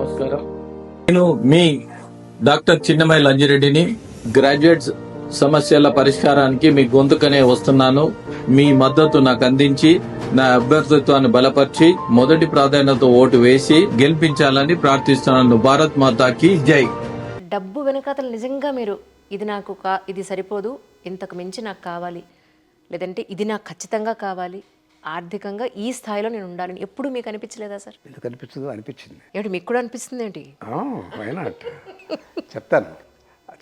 నమస్కారం. నేను మీ doctor చిన్నమై లంజిరెడ్డిని. Graduates సమస్యల పరిష్కారానికి మీ గొంతుకనే వస్తున్నాను. మీ మద్దతు నాకు అందించి నా అభ్యర్థిత్వాన్ని బలపరిచి మొదటి ప్రాధాన్యత ఓటు వేసి గెలిపించాలని ప్రార్థిస్తున్నాను. భారత్ మాతాకి జై. డబ్బు వెనకాతలు నిజంగా మీరు ఇది సరిపోదు, ఇంతకు మించి నాకు కావాలి, లేదంటే ఇది నాకు ఖచ్చితంగా కావాలి, ఆర్థికంగా ఈ స్థాయిలో నేను ఉండాలని ఎప్పుడు మీకు అనిపించలేదా సార్? ఎందుకు అనిపించదు? అనిపించింది. ఏమిటి మీకు కూడా అనిపిస్తుంది ఏంటి? అయినా చెప్తాను,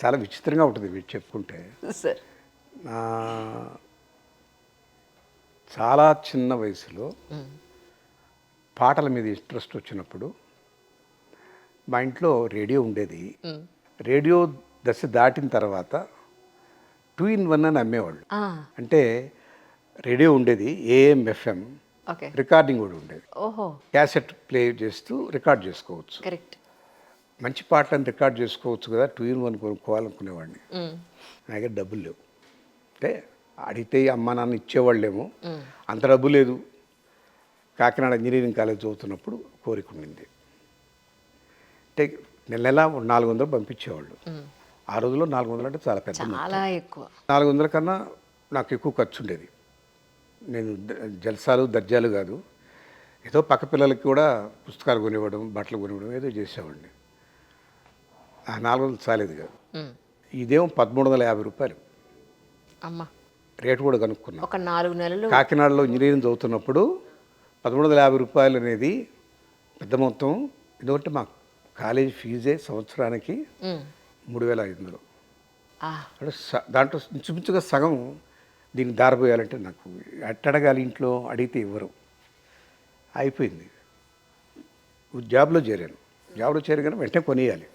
చాలా విచిత్రంగా ఉంటుంది మీరు చెప్పుకుంటే. సార్ చాలా చిన్న వయసులో పాటల మీద ఇంట్రెస్ట్ వచ్చినప్పుడు మా ఇంట్లో రేడియో ఉండేది. రేడియో దశ దాటిన తర్వాత 2-in-1 అని అమ్మేవాళ్ళు. అంటే రేడియో ఉండేది, AM FM, రికార్డింగ్ కూడా ఉండేది. ఓహో, క్యాసెట్ ప్లే చేస్తూ రికార్డ్ చేసుకోవచ్చు. కరెక్ట్. మంచి పాటలను రికార్డ్ చేసుకోవచ్చు కదా, 2-in-1 కొనుక్కోవాలనుకునేవాడిని. నా దగ్గర డబ్బులు లేవు. అంటే అడిగితే అమ్మ నాన్న ఇచ్చేవాళ్ళేమో, అంత డబ్బు లేదు. కాకినాడ ఇంజనీరింగ్ కాలేజ్ చదువుతున్నప్పుడు కోరిక ఉండింది. అంటే నెల 400 పంపించేవాళ్ళు. ఆ రోజుల్లో 400 అంటే చాలా పెద్ద, చాలా ఎక్కువ. 400 కన్నా నాకు ఎక్కువ ఖర్చు ఉండేది. నేను జల్సాలు దర్జాలు కాదు, ఏదో పక్క పిల్లలకి కూడా పుస్తకాలు కొనివ్వడం, బట్టలు కొనివ్వడం ఏదో చేసేవాడిని. ఆ 400 చాలేదు కాదు. ఇదేమో 1350 రూపాయలు. అమ్మ, రేటు కూడా కనుక్కున్నా. ఒక 4 నెలలు కాకినాడలో ఇంజనీరింగ్ చదువుతున్నప్పుడు 1350 రూపాయలు అనేది పెద్ద మొత్తం. ఎందుకంటే మా కాలేజీ ఫీజే సంవత్సరానికి 3500. అంటే దాంట్లో ఇంచుమించుగా సగం దీన్ని దారిపోయాలంటే నాకు అట్టడగాలి, ఇంట్లో అడిగితే ఇవ్వరు. అయిపోయింది. జాబ్లో చేరాను. జాబ్లో చేరగానే వెంటనే కొనియాలి.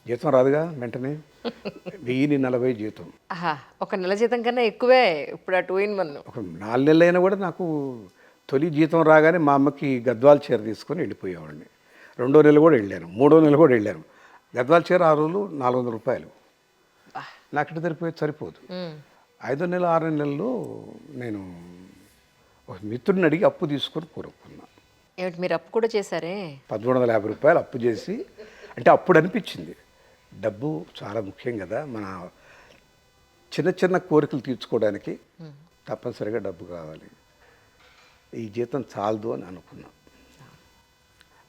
జీతం రాదుగా వెంటనే. 1040 జీతం. ఒక నెల జీతం కన్నా ఎక్కువే ఇప్పుడు ఆ 2-in-1. ఒక 4 నెలలైనా కూడా నాకు తొలి జీతం రాగానే మా అమ్మకి గద్వాల చీర తీసుకొని వెళ్ళిపోయేవాడిని. 2వ నెల కూడా వెళ్ళాను, 3వ నెల కూడా వెళ్ళాను. గద్వాల చీర ఆ రోజులు 400 రూపాయలు. నాకు ఇటు సరిపోదు. 5వ నెల 6వ నెలలో నేను ఒక మిత్రుడిని అడిగి అప్పు తీసుకొని కొనుక్కున్నా. ఏమిటి, మీరు అప్పు కూడా చేశారే? 1350 రూపాయలు అప్పు చేసి. అంటే అప్పుడు అనిపించింది, డబ్బు చాలా ముఖ్యం కదా, మన చిన్న చిన్న కోరికలు తీర్చుకోవడానికి తప్పనిసరిగా డబ్బు కావాలి. ఈ జీతం చాలదు అని అనుకున్నా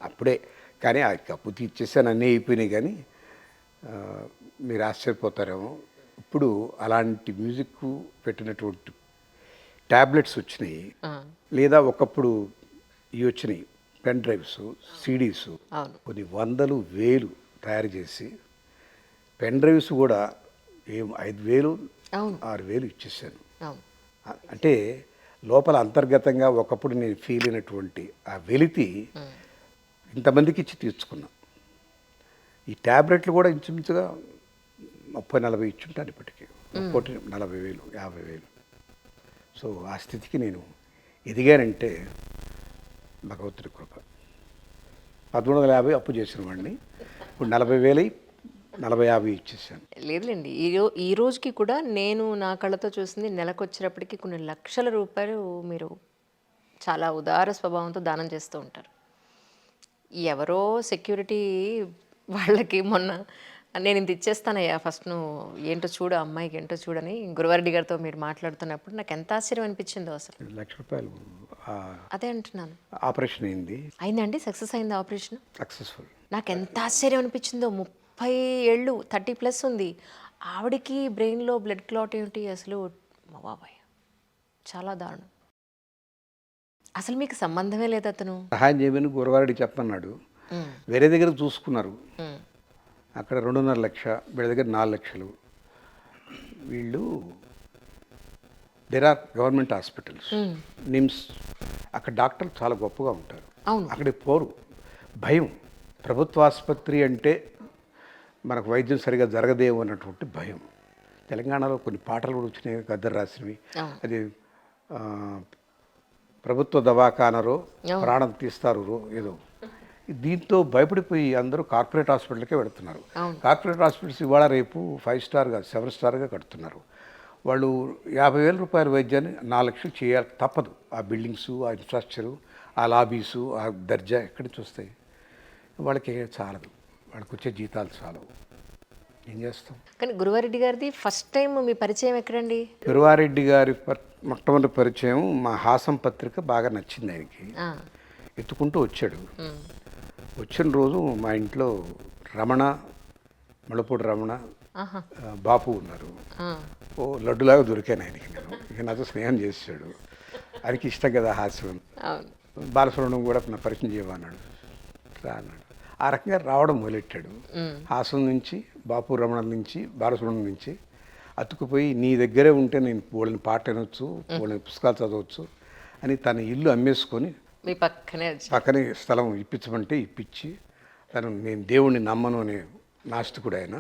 అప్పుడే. కానీ ఆ అప్పు తీర్చేసాను, అన్నీ అయిపోయినాయి. కానీ మీరు ఆశ్చర్యపోతారేమో, ఇప్పుడు అలాంటి మ్యూజిక్ పెట్టినటువంటి ట్యాబ్లెట్స్ వచ్చినాయి, లేదా ఒకప్పుడు ఇవి వచ్చినాయి పెన్ డ్రైవ్స్, CDs, కొన్ని 100,000, 1,000 తయారు చేసి పెన్ డ్రైవ్స్ కూడా 5,000, 6,000 ఇచ్చేసాను. అంటే లోపల అంతర్గతంగా ఒకప్పుడు నేను ఫీల్ అయినటువంటి ఆ వెలితి ఇంతమందికి ఇచ్చి తీర్చుకున్నా. ఈ ట్యాబ్లెట్లు కూడా ఇంచుమించుగా 30-40 ఇచ్చుంటాను ఇప్పటికీ. 40,000, 50,000. సో ఆ స్థితికి నేను ఎదిగానంటే భగవంతుడి కృప. 1350 అప్పు చేసిన వాడిని ఇప్పుడు 40,000, 40-50 ఇచ్చేసాను. లేదులేండి, ఈ రోజుకి కూడా నేను నా కళ్ళతో చూసింది, నెలకు వచ్చేటప్పటికి కొన్ని లక్షల రూపాయలు మీరు చాలా ఉదార స్వభావంతో దానం చేస్తూ ఉంటారు. ఎవరో సెక్యూరిటీ వాళ్ళకి మొన్న నేను ఇంత ఇచ్చేస్తానయ్యా, ఫస్ట్ నువ్వు ఏంటో చూడు, అమ్మాయికి ఏంటో చూడని గురువారెడ్డి గారితో మీరు మాట్లాడుతున్నప్పుడు నాకు ఎంత ఆశ్చర్యం అనిపించిందో అసలు. 1,00,000 రూపాయలు. అదే అంటున్నాను. ఆపరేషన్ అయిందండి? సక్సెస్ అయింది ఆపరేషన్? సక్సెస్ఫుల్. నాకు ఎంత ఆశ్చర్యం అనిపించిందో. 30 ఏళ్ళు, 30+ ఉంది ఆవిడకి. బ్రెయిన్లో బ్లడ్ క్లాట్ ఏమిటి అసలు, బాబాయ్ చాలా దారుణం. అసలు మీకు సంబంధమే లేదు. అతను సహాయం చేయమని గురువారెడ్డి చెప్పన్నాడు. వేరే దగ్గర చూసుకున్నారు, అక్కడ 2.5 లక్ష, వీళ్ళ దగ్గర 4 లక్షలు. వీళ్ళు there are government hospitals, NIMS, అక్కడ డాక్టర్లు చాలా గొప్పగా ఉంటారు. అక్కడికి పోరు, భయం. ప్రభుత్వ ఆసుపత్రి అంటే మనకు వైద్యం సరిగా జరగదేమో అన్నటువంటి భయం. తెలంగాణలో కొన్ని పాటలు కూడా వచ్చినాయి, గద్దర్ రాసినవి. అది ప్రభుత్వ దవాఖానలో ప్రాణం తీస్తారు ఏదో. దీంతో భయపడిపోయి అందరూ కార్పొరేట్ హాస్పిటల్కే వెళుతున్నారు. కార్పొరేట్ హాస్పిటల్స్ ఇవాళ రేపు 5 స్టార్గా 7 స్టార్గా కడుతున్నారు. వాళ్ళు 50,000 రూపాయల వైద్యాన్ని 4 లక్షలు చేయాలి, తప్పదు. ఆ బిల్డింగ్సు, ఆ ఇన్ఫ్రాస్ట్రక్చరు, ఆ లాబీసు, ఆ దర్జా ఎక్కడి నుంచి వస్తాయి? వాళ్ళకి చాలదు, వాళ్ళకి వచ్చే జీతాలు చాలవు. ఏం చేస్తాం? కానీ గురువారెడ్డి గారిది ఫస్ట్ టైం మీ పరిచయం ఎక్కడండి? గురువారెడ్డి గారి మొట్టమొదటి పరిచయం మా హాసం పత్రిక బాగా నచ్చింది ఆయనకి. ఆ, ఎత్తుకుంటూ వచ్చాడు. ఉమ్, వచ్చిన రోజు మా ఇంట్లో రమణ, ముళ్ళపూడి రమణ, ఆహా, బాపు ఉన్నారు. ఆ, ఓ లడ్డులాగా దొరికాను ఆయనకి. నేను ఇక నాతో స్నేహం చేసాడు. ఆయనకి ఇష్టం కదా హాస్యం. అవును. బాలసుబ్రహ్మణ్యం కూడా నా పరిచయం చేయమన్నాడు. రా అన్నాడు. ఆ రకంగా రావడం మొదలెట్టాడు. హాసం నుంచి, బాపు రమణ నుంచి, బాలసుబ్రహ్మణ్యం నుంచి అతుకుపోయి నీ దగ్గరే ఉంటే నేను వాళ్ళని పాట వినొచ్చు, వాళ్ళని పుస్తకాలు చదవచ్చు అని తన ఇల్లు అమ్మేసుకొని మీ పక్కనే వచ్చి పక్కనే స్థలం ఇప్పించమంటే ఇప్పించి, నేను దేవుణ్ణి నమ్మను అనే నాస్తికుడు ఆయన.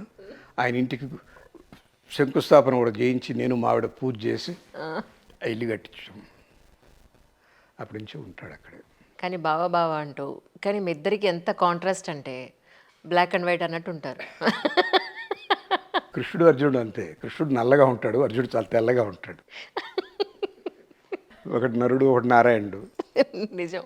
ఆయన ఇంటికి శంకుస్థాపన కూడా చేయించి నేను మావిడ పూజ చేసి ఆ ఇల్లు కట్టించాం. అప్పటి నుంచి ఉంటాడు అక్కడే. కానీ బావా బావా అంటూ, కానీ మీ ఇద్దరికి ఎంత కాంట్రాస్ట్ అంటే బ్లాక్ అండ్ వైట్ అన్నట్టు ఉంటారు. కృష్ణుడు అర్జునుడు అంతే. కృష్ణుడు నల్లగా ఉంటాడు, అర్జునుడు చాలా తెల్లగా ఉంటాడు. ఒకటి నరుడు, ఒకటి నారాయణుడు. నిజం.